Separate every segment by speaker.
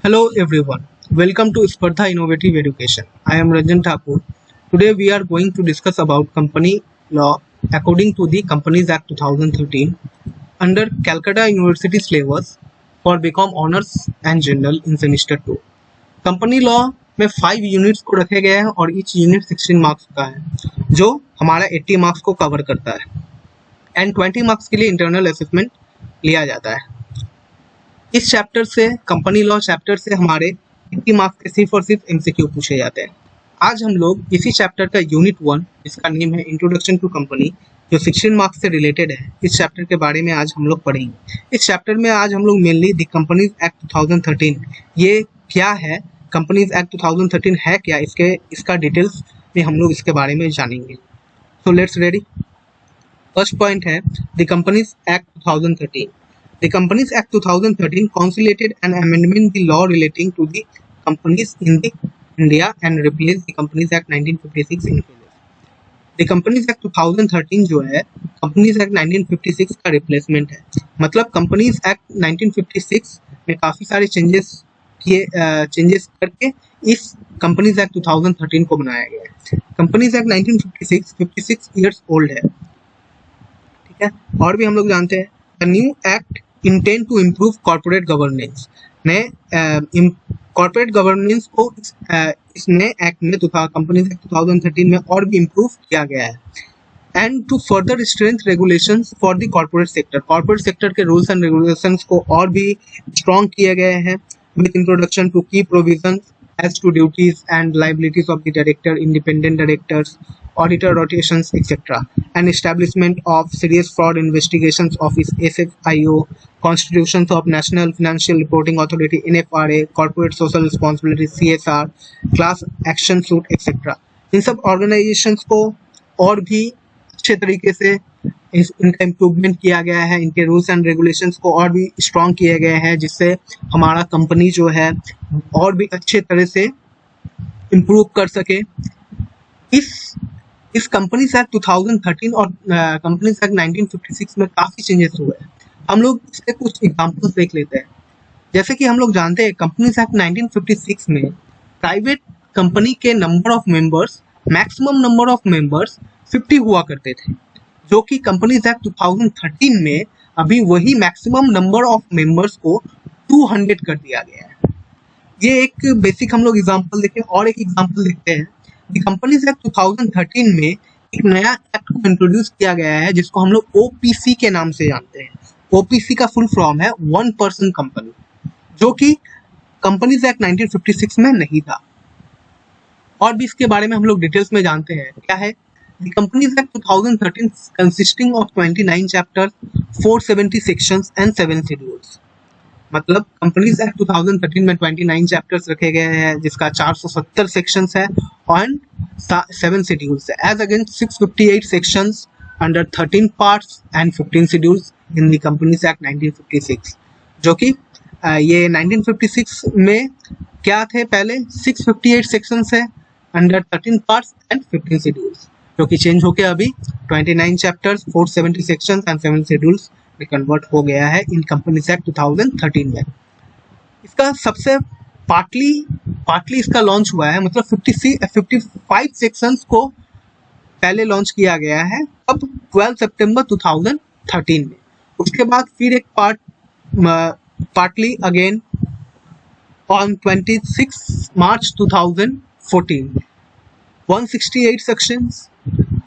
Speaker 1: Hello everyone, welcome to Spardha Innovative Education. I am Ranjan Thakur. Today we are going to discuss about company law according to the Companies Act 2013 under Calcutta University syllabus for BCom Honors and General in Semester 2. Company law में 5 units को रखे गए हैं और each unit 16 marks का है जो हमारा 80 मार्क्स को कवर करता है एंड 20 मार्क्स के लिए इंटरनल असेसमेंट लिया जाता है। इस चैप्टर से कंपनी लॉ चैप्टर से हमारे 80 मार्क्स के सिर्फ और सिर्फ एमसीक्यू पूछे जाते हैं। आज हम लोग इसी चैप्टर का यूनिट 1 जिसका नेम है इंट्रोडक्शन टू कंपनी जो 16 मार्क्स से रिलेटेड है, इस चैप्टर के बारे में आज हम लोग पढ़ेंगे। इस चैप्टर में आज हम लोग मेनली द कंपनीज एक्ट 2013 ये क्या है, कंपनीज एक्ट 2013 है क्या, इसका डिटेल्स में हम लोग इसके बारे में जानेंगे। So let's ready. First point है the companies act 2013। The Companies Act 2013 consolidated and amendment the law relating to the companies in the India and replaced the Companies Act 1956 in phases. The Companies Act 2013 जो है Companies Act 1956 का replacement है। मतलब Companies Act 1956 में काफ़ी सारे changes करके इस Companies Act 2013 को बनाया गया है। Companies Act 1956 56 ईयर्स ओल्ड है, ठीक है। और भी हम लोग जानते हैं The new act intend to improve corporate governance। नए कॉर्पोरेट गवर्नेंस को इस नए एक्ट में कंपनीज एक्ट 2013 में और भी इम्प्रूव किया गया है। And to further strength regulations for the corporate sector के रूल्स एंड रेगुलेशंस को और भी स्ट्रॉन्ग किए गए हैं विद इंट्रोडक्शन टू की provisions as to duties and liabilities of the director, independent directors, auditor rotations, etc. and establishment of serious fraud investigations office SFIO, constitutions of National Financial Reporting Authority NFRA, corporate social responsibility CSR, class action suit, etc. इन सब organisations को और भी अच्छे तरीके से इनका improvement किया गया है, इनके रूल्स एंड रेगुलेशंस को और भी स्ट्रॉन्ग किए गए हैं जिससे हमारा कंपनी जो है और भी अच्छे तरह से इम्प्रूव कर सके। इस कंपनीज एक्ट 2013 और कंपनीज एक्ट 1956 में काफ़ी चेंजेस हुए हैं। हम लोग इसके कुछ एग्जांपल्स देख लेते हैं। जैसे कि हम लोग जानते हैं कंपनीज एक्ट 1956 में प्राइवेट कंपनी के number of members, maximum number of members 50 हुआ करते थे, जो कि कंपनीज एक्ट 2013 में अभी वही मैक्सिमम नंबर ऑफ मेंबर्स को 200 कर दिया गया है। ये एक बेसिक हम लोग एग्जांपल देखें और एक एग्जांपल देखते हैं। कंपनीज एक्ट 2013 में एक नया एक्ट को इंट्रोड्यूस किया गया है जिसको हम लोग ओपीसी के नाम से जानते हैं। ओपीसी का फुल फॉर्म है वन पर्सन कंपनी, जो कि कंपनीज एक्ट 1956 में नहीं था। और भी इसके बारे में हम लोग डिटेल्स में जानते हैं। क्या है The Companies Act 2013 consisting of 29 chapters, 470 sections and 7 schedules। मतलब Companies Act 2013 में 29 chapters रखे गए हैं जिसका 470 sections है और 7 schedules है, as against 658 sections under 13 parts and 15 schedules in the Companies Act 1956। जो कि ये 1956 में क्या थे, पहले 658 sections है under 13 parts and 15 schedules, जो कि चेंज होकर अभी 29 चैप्टर्स, 470 सेक्शंस एंड 7 शेड्यूल्स में कन्वर्ट हो गया है इन कंपनीज एक्ट 2013 में। इसका सबसे पार्टली इसका लॉन्च हुआ है, मतलब 55 सेक्शंस को पहले लॉन्च किया गया है अब 12 सितंबर 2013 में। उसके बाद फिर एक partly again on 26 March 2014 168 sections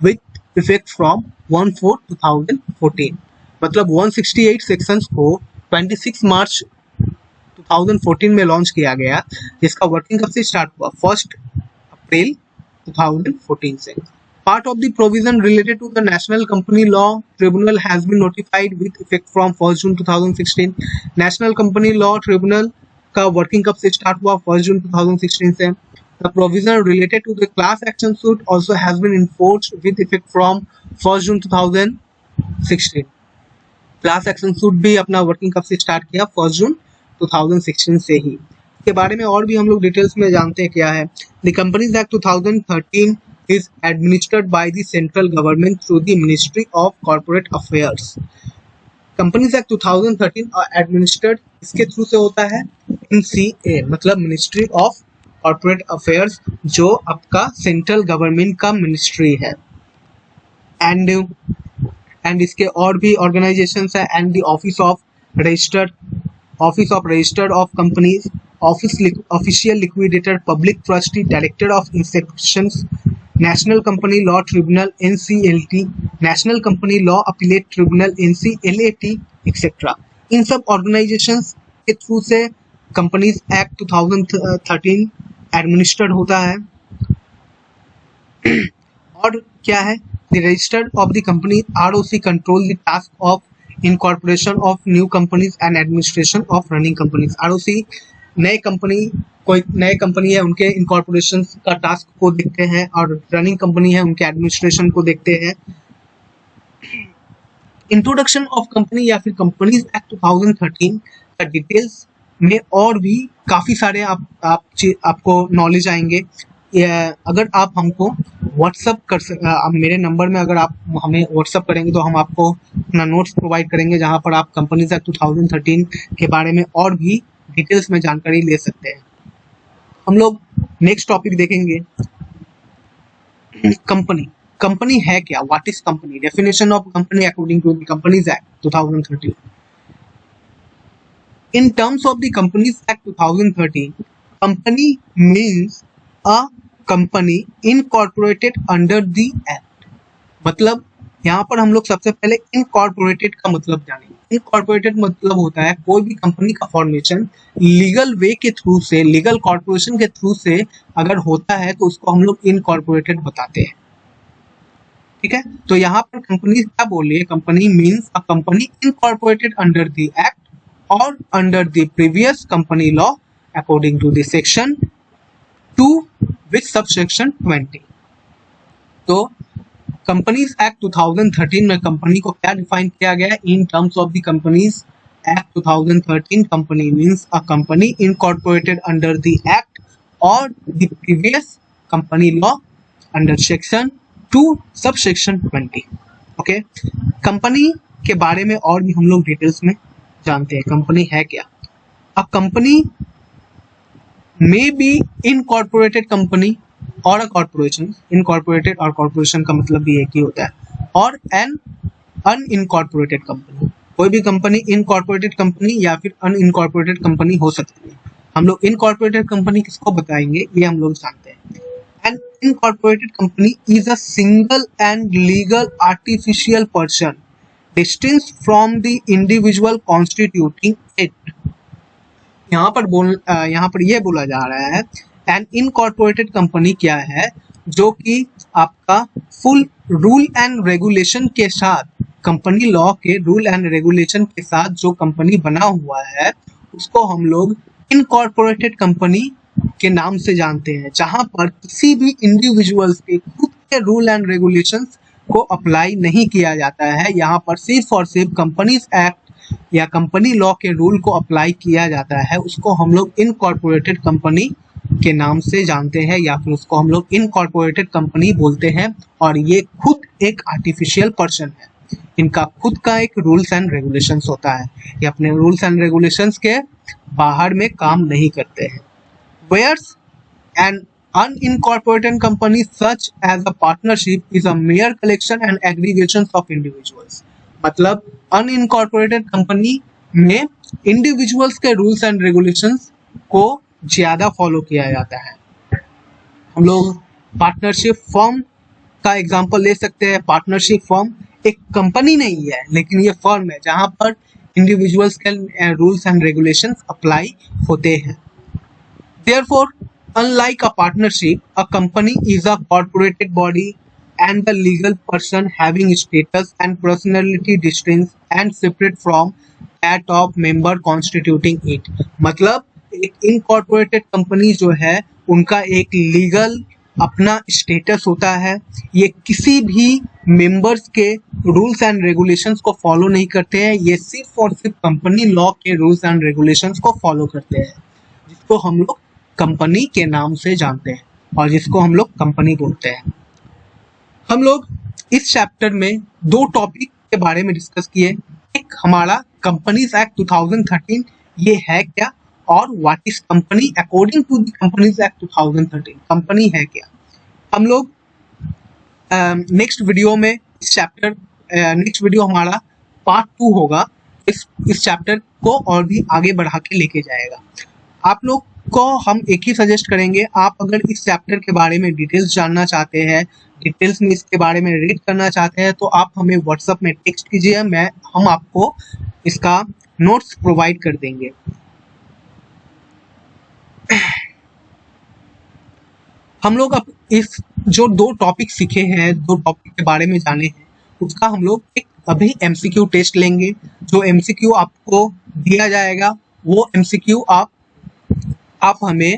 Speaker 1: with effect from 1/4/2014। मतलब 168 sections को 26 मार्च 2014 में लॉन्च किया गया, जिसका वर्किंग कब से स्टार्ट हुआ, 1 अप्रैल 2014 से। Part of the provision related to the National Company Law Tribunal has been notified with effect from 1 June 2016। National Company Law Tribunal का वर्किंग कब से स्टार्ट हुआ, 1 जून 2016 से। The provision related to the class action suit also has been enforced with effect from 1 June 2016। Class action suit भी अपना working कब से start किया, 1 जून 2016 से ही। इसके बारे में और भी हम लोग डिटेल्स में जानते हैं क्या है। The Companies Act 2013 is administered by the central government through the Ministry of Corporate Affairs। Companies Act 2013 are administered इसके थ्रू से होता है MCA, मतलब मिनिस्ट्री ऑफ कॉर्पोरेट अफेयर्स, जो आपका सेंट्रल गवर्नमेंट का मिनिस्ट्री है। एंड इसके और भी ऑर्गेनाइजेशंस है, and the office of registered of companies, official liquidator, public trustee, director of inspections, national company law tribunal NCLT, national company law appellate tribunal NCLAT etcetera. इन सब organisations के through से companies act 2013 administered होता है। और क्या है, the registered of the company ROC control the task of incorporation of new companies and administration of running companies. ROC नए कंपनी है उनके इनकॉर्पोरेशन का टास्क को देखते हैं, और रनिंग कंपनी है उनके एडमिनिस्ट्रेशन को देखते हैं। इंट्रोडक्शन ऑफ कंपनी या फिर कंपनीज एक्ट 2013 का डिटेल्स में और भी काफ़ी सारे आपको नॉलेज आएंगे। अगर आप हमको व्हाट्सअप मेरे नंबर में अगर आप हमें व्हाट्सअप करेंगे तो हम आपको अपना नोट्स प्रोवाइड करेंगे, जहां पर आप कंपनीज एक्ट 2013 के बारे में और भी डिटेल्स में जानकारी ले सकते हैं। हम लोग नेक्स्ट टॉपिक देखेंगे, कंपनी है क्या, what is company, definition of company according to the companies act 2013। In terms of the Companies Act 2013, company means a company incorporated under the act। मतलब यहाँ पर हम लोग सबसे पहले इनकॉर्पोरेटेड का मतलब जानेंगे। इनकॉर्पोरेटेड मतलब होता है कोई भी कंपनी का फॉर्मेशन लीगल वे के थ्रू से, लीगल कॉर्पोरेशन के थ्रू से अगर होता है तो उसको हम लोग इनकॉर्पोरेटेड बताते हैं। ठीक है, तो यहाँ पर कंपनी क्या बोल रही है, company means a company incorporated under the act or under the previous company law according to the section 2 with subsection 20। तो कंपनीज एक्ट 2013 में कंपनी को क्या डिफाइन किया गया है, in terms of the companies act 2013 company means a company incorporated under the act और the previous company law under section 2 subsection 20। Okay, company के बारे में और भी हम लोग डिटेल्स में जानते हैं। कंपनी है क्या, a company may be incorporated company और अ कॉर्पोरेशन। इनकॉर्पोरेटेड और कॉर्पोरेशन का मतलब भी एक ही होता है। और एन अनइनकॉर्पोरेटेड कंपनी, कोई भी कंपनी इनकॉर्पोरेटेड कंपनी या फिर अनइनकॉर्पोरेटेड कंपनी हो सकती है। हम लोग इनकॉर्पोरेटेड कंपनी किसको बताएंगे ये हम लोग जानते हैं। An incorporated company is a single and legal artificial person distinct from the individual constituting it. यहाँ पर ये बोला जा रहा है एन इनकॉर्पोरेटेड कंपनी क्या है, जो कि आपका फुल रूल एंड रेगुलेशन के साथ, कंपनी लॉ के रूल एंड रेगुलेशन के साथ जो कंपनी बना हुआ है उसको हम लोग इनकॉर्पोरेटेड कंपनी के नाम से जानते हैं, जहां पर किसी भी इंडिविजुअल्स के खुद के रूल एंड रेगुलेशंस को अप्लाई नहीं किया जाता है। यहाँ पर सिर्फ और सिर्फ कंपनीज एक्ट या कंपनी लॉ के रूल को अप्लाई किया जाता है, उसको हम लोग इनकॉर्पोरेटेड कंपनी के नाम से जानते हैं, या फिर उसको हम लोग इनकॉर्पोरेटेड कंपनी बोलते हैं। और ये खुद एक आर्टिफिशियल पर्सन है, इनका खुद का एक रूल्स एंड रेगुलेशंस होता है, ये अपने रूल्स एंड रेगुलेशंस के बाहर में काम नहीं करते हैं। Whereas and unincorporated company such as a partnership is a mere collection and aggregations of individuals। मतलब unincorporated company में individuals के rules and regulations को ज्यादा फॉलो किया जाता है। हम लोग पार्टनरशिप फर्म का एग्जांपल ले सकते हैं। पार्टनरशिप फर्म एक कंपनी नहीं है, लेकिन ये फर्म है जहां पर इंडिविजुअल्स के रूल्स एंड रेगुलेशंस अप्लाई होते हैं। Therefore, unlike a partnership, a company is a corporated body and the legal person having status and personality distinct and separate from that of member constituting it। मतलब एक incorporated company जो है उनका एक legal अपना status होता है, ये किसी भी मेंबर्स के रूल्स एंड रेगुलेशंस को फॉलो नहीं करते हैं, ये सिर्फ और सिर्फ कंपनी लॉ के रूल्स एंड रेगुलेशंस को फॉलो करते हैं, जिसको हम लोग कंपनी के नाम से जानते हैं और जिसको हम लोग कंपनी बोलते हैं। हम लोग इस चैप्टर में दो टॉपिक के बारे में डिस्कस किए, एक हमारा कंपनीज एक्ट 2013 ये है क्या, और what is company according to the companies act 2013, company है क्या। हम लोग नेक्स्ट वीडियो में इस चैप्टर, नेक्स्ट वीडियो हमारा पार्ट 2 होगा, इस चैप्टर को और भी आगे बढ़ा के लेके जाएगा। आप लोग को हम एक ही सजेस्ट करेंगे, आप अगर इस चैप्टर के बारे में डिटेल्स जानना चाहते हैं, डिटेल्स में इसके बारे में रीड करना चाहते हैं, तो आप हमें व्हाट्सएप में टेक्स्ट कीजिए, हम आपको इसका नोट्स प्रोवाइड कर देंगे। हम लोग अब इस जो 2 टॉपिक सीखे हैं, 2 टॉपिक के बारे में जाने हैं, उसका हम लोग एक अभी एमसीक्यू टेस्ट लेंगे। जो एमसीक्यू आपको दिया जाएगा वो एमसीक्यू आप हमें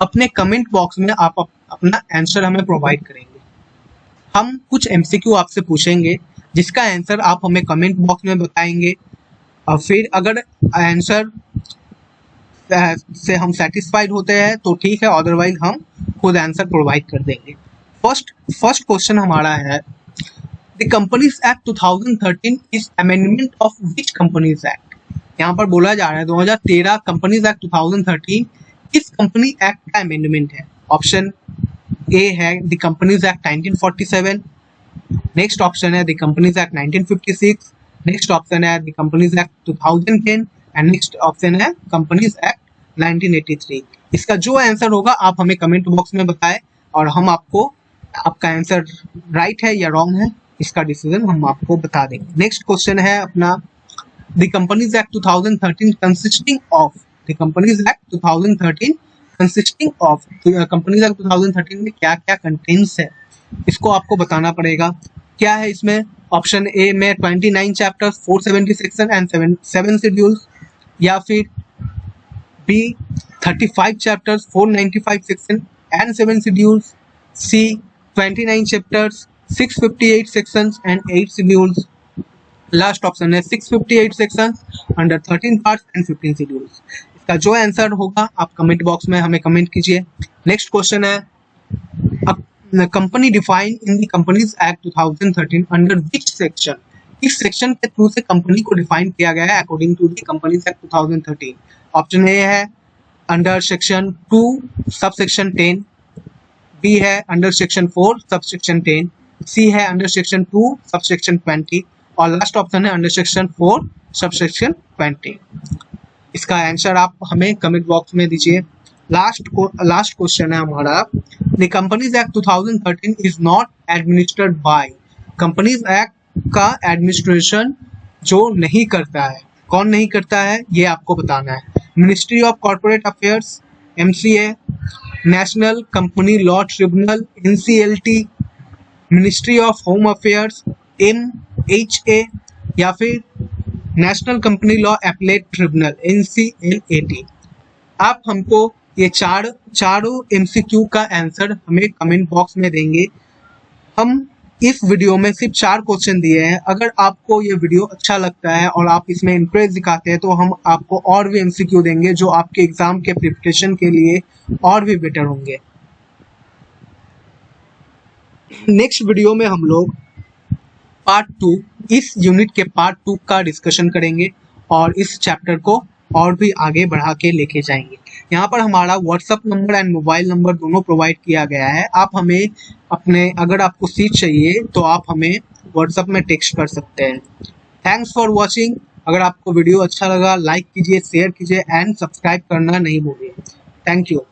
Speaker 1: अपने कमेंट बॉक्स में आप अपना आंसर हमें प्रोवाइड करेंगे। हम कुछ एमसीक्यू आपसे पूछेंगे जिसका आंसर आप हमें कमेंट बॉक्स में बताएंगे, और फिर अगर आंसर से हम सेटिस्फाइड होते हैं तो ठीक है, अदरवाइज हम खुद आंसर प्रोवाइड कर देंगे। फर्स्ट क्वेश्चन हमारा है, the companies act 2013 is amendment of which companies act. यहाँ पर बोला जा रहा है 2013 कंपनीज एक्ट 2013 किस कंपनी एक्ट का अमेंडमेंट है। ऑप्शन ए है the companies act 1947, next option है the companies act 1956, next option है the companies act 2010 and next option है कंपनीज एक्ट 1983। इसका जो आंसर होगा आप हमें कमेंट बॉक्स में बताएं और हम आपको आपका आंसर राइट है या रॉन्ग है इसका डिसीजन हम आपको बता देंगे। नेक्स्ट क्वेश्चन है अपना, the companies act 2013 consisting of, the companies act 2013 consisting of, companies act 2013 में क्या क्या कंटेंट्स है इसको आपको बताना पड़ेगा। क्या है इसमें, ऑप्शन ए में 29 चैप्टर्स, 470 सेक्शन एंड 7 शेड्यूल्स, या फिर B 35 chapters, 495 section and 7 schedules, C 29 chapters, 658 sections and 8 schedules, last option है 658 sections under 13 parts and 15 schedules. इसका जो आंसर होगा आप कमेंट बॉक्स में हमें कमेंट कीजिए। नेक्स्ट क्वेश्चन है, company define in the companies act 2013 under which section, इस सेक्शन के थ्रू से कंपनी को डिफाइन किया गया है according to the companies act 2013। Option A है under section 2 sub section 10, B है अंडर सेक्शन 4 सब सेक्शन 10, सी है अंडर सेक्शन 2 सब सेक्शन 20 और लास्ट ऑप्शन है अंडर सेक्शन 4 सब सेक्शन 20। इसका आंसर आप हमें कमेंट बॉक्स में दीजिए। लास्ट क्वेश्चन है हमारा, the companies act 2013 is not administered by, companies act का एडमिनिस्ट्रेशन जो नहीं करता है, कौन नहीं करता है ये आपको बताना है। Ministry of corporate affairs MCA, national company law tribunal NCLT, ministry of home affairs MHA, या फिर national company law appellate tribunal NCLAT। आप हमको ये चारों MCQ का आंसर हमें कमेंट बॉक्स में देंगे। हम इस वीडियो में सिर्फ 4 क्वेश्चन दिए हैं। अगर आपको ये वीडियो अच्छा लगता है और आप इसमें इंटरेस्ट दिखाते हैं तो हम आपको और भी MCQ देंगे जो आपके एग्जाम के प्रिपरेशन के लिए और भी बेटर होंगे। नेक्स्ट वीडियो में हम लोग पार्ट 2, इस यूनिट के पार्ट 2 का डिस्कशन करेंगे और इस चैप्टर को और भी आगे बढ़ा के लेके जाएंगे। यहाँ पर हमारा WhatsApp number and mobile number दोनों प्रोवाइड किया गया है। आप हमें अगर आपको सीट चाहिए तो आप हमें व्हाट्सएप में टेक्स्ट कर सकते हैं। Thanks for watching. अगर आपको वीडियो अच्छा लगा लाइक कीजिए, शेयर कीजिए एंड सब्सक्राइब करना नहीं भूलिए। Thank you.